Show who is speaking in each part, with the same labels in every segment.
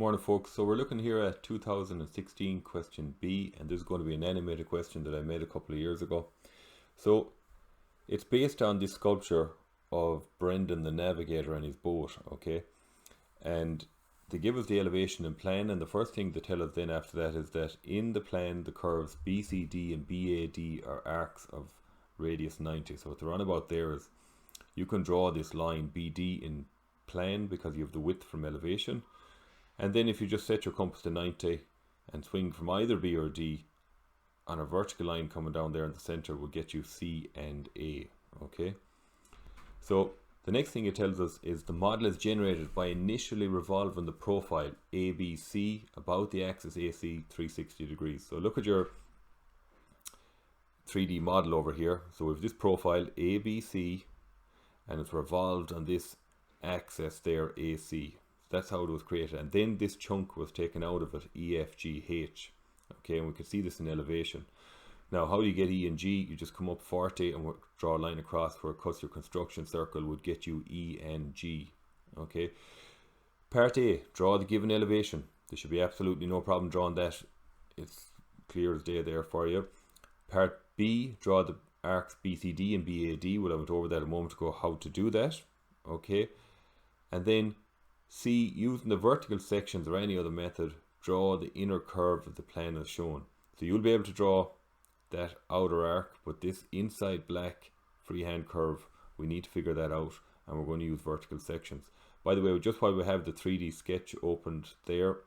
Speaker 1: Morning folks, so we're looking here at 2016 question B, and this is going to be an animated question that I made a couple of years ago. So it's based on this sculpture of Brendan the navigator and his boat, okay? And they give us the elevation and plan, and the first thing they tell us then after that is that in the plan the curves BCD and BAD are arcs of radius 90. So what they're on about there is you can draw this line BD in plan because you have the width from elevation. And then if you just set your compass to 90 and swing from either B or D on a vertical line coming down there in the center will get you C and A, okay? So the next thing it tells us is the model is generated by initially revolving the profile ABC about the axis AC 360 degrees. So look at your 3D model over here. So we have this profile ABC and it's revolved on this axis there AC. That's how it was created, and then this chunk was taken out of it, E, F, G, H. Okay, and we can see this in elevation. Now, how do you get E and G? You just come up 40 and draw a line across where it cuts your construction circle would get you E and G. Okay, part A, draw the given elevation. There should be absolutely no problem drawing that. It's clear as day there for you. Part B, draw the arcs BCD and BAD. Well, I went over that a moment ago, how to do that. Okay, and then C, using the vertical sections or any other method, draw the inner curve of the plan as shown. So you'll be able to draw that outer arc, but this inside black freehand curve, we need to figure that out, and we're going to use vertical sections. By the way, just while we have the 3D sketch opened there,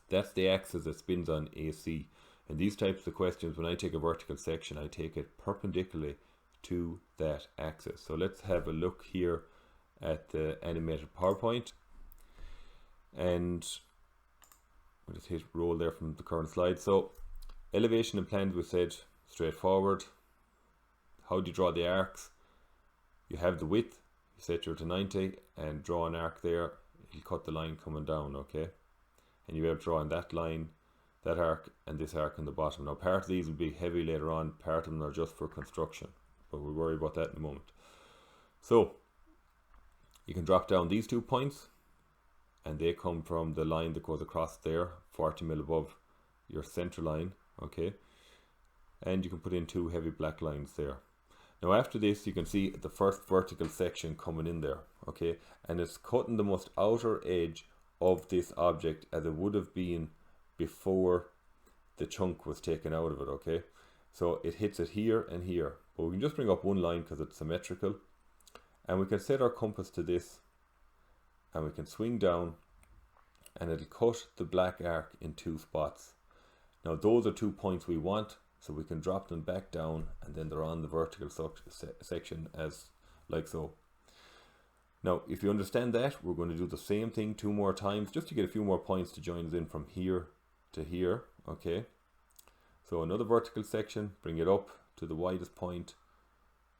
Speaker 1: that's the axis that spins on AC. In these types of questions, when I take a vertical section, I take it perpendicularly to that axis. So let's have a look here at the animated PowerPoint, and we'll just hit roll there from the current slide. So elevation and plan, we said straightforward. How do you draw the arcs? You have the width, you set your to 90 and draw an arc there. You'll cut the line coming down, okay? And you'll be able to draw in that line, that arc, and this arc on the bottom. Now part of these will be heavy later on, part of them are just for construction, but we'll worry about that in a moment. So you can drop down these 2 points, and they come from the line that goes across there, 40 mil above your center line, okay? And you can put in 2 heavy black lines there. Now after this, you can see the first vertical section coming in there, okay? And it's cutting the most outer edge of this object as it would have been before the chunk was taken out of it, okay? So it hits it here and here, but we can just bring up one line because it's symmetrical. And we can set our compass to this, and we can swing down, and it'll cut the black arc in 2 spots. Now those are 2 points we want, so we can drop them back down, and then they're on the vertical section as like so. Now if you understand that, we're going to do the same thing 2 more times just to get a few more points to join us in from here to here, okay? So another vertical section, bring it up to the widest point,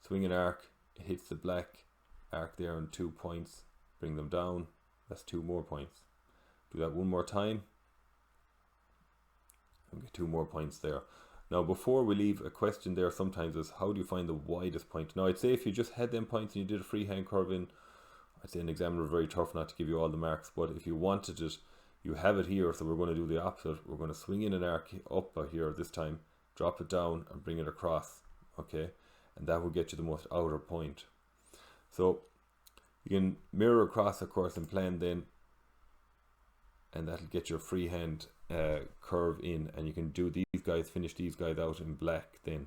Speaker 1: swing an arc, it hits the black arc there on 2 points, bring them down, that's 2 more points. Do that 1 more time and get 2 more points there. Now before we leave, a question there sometimes is how do you find the widest point? Now I'd say if you just had them points and you did a freehand curve in, I'd say an examiner very tough not to give you all the marks, but if you wanted it, you have it here, so we're going to do the opposite. We're going to swing in an arc up here this time, drop it down and bring it across, okay? And that will get you the most outer point. So you can mirror across, of course, and plan then, and that'll get your freehand curve in, and you can do these guys, finish these guys out in black then.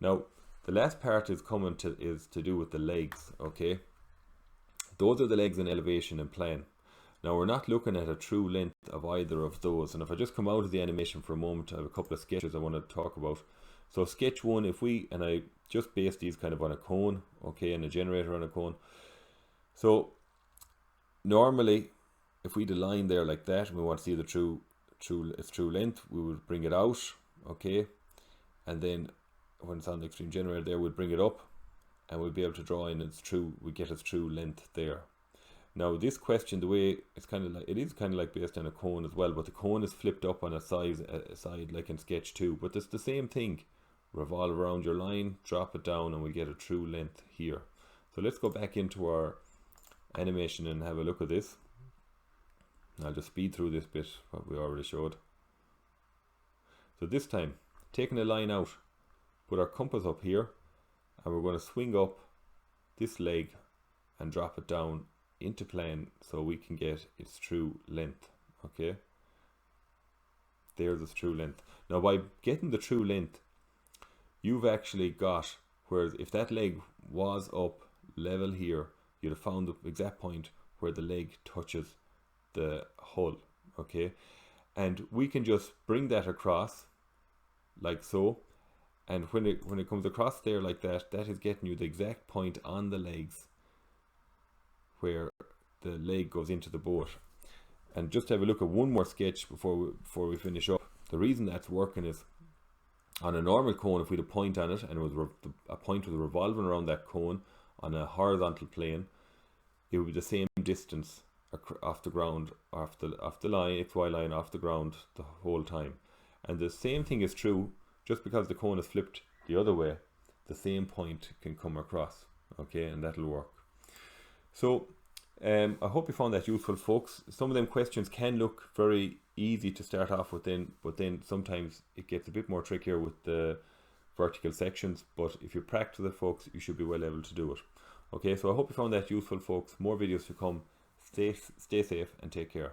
Speaker 1: Now the last part is to do with the legs, okay? Those are the legs in elevation and plan. Now we're not looking at a true length of either of those, and if I just come out of the animation for a moment, I have a couple of sketches I want to talk about. So sketch 1, and I just based these kind of on a cone, okay, and a generator on a cone. So normally if we had a line there like that and we want to see the true length, we would bring it out, okay, and then when it's on the extreme generator there, we'd bring it up and we'll be able to draw in we get its true length there. Now this question, the way it's it is kind of like based on a cone as well, but the cone is flipped up on a side like in sketch 2, but it's the same thing. Revolve around your line, drop it down, and we get a true length here. So let's go back into our animation and have a look at this. I'll just speed through this bit, what we already showed. So this time, taking a line out, put our compass up here, and we're going to swing up this leg and drop it down into plane so we can get its true length. Okay, there's its true length. Now by getting the true length, you've actually got, whereas if that leg was up level here, you'd have found the exact point where the leg touches the hull. Okay, and we can just bring that across like so, and when it comes across there like that, that is getting you the exact point on the legs where the leg goes into the boat. And just have a look at one more sketch before we finish up. The reason that's working is, on a normal cone, if we had a point on it and it was a point was revolving around that cone on a horizontal plane, it would be the same distance off the ground, off the line, XY line, off the ground the whole time. And the same thing is true, just because the cone is flipped the other way, the same point can come across. Okay, and that'll work. So I hope you found that useful, folks. Some of them questions can look very easy to start off with, but then sometimes it gets a bit more trickier with the vertical sections. But if you practice it, folks, you should be well able to do it. Okay, so I hope you found that useful, folks. More videos to come. Stay safe and take care.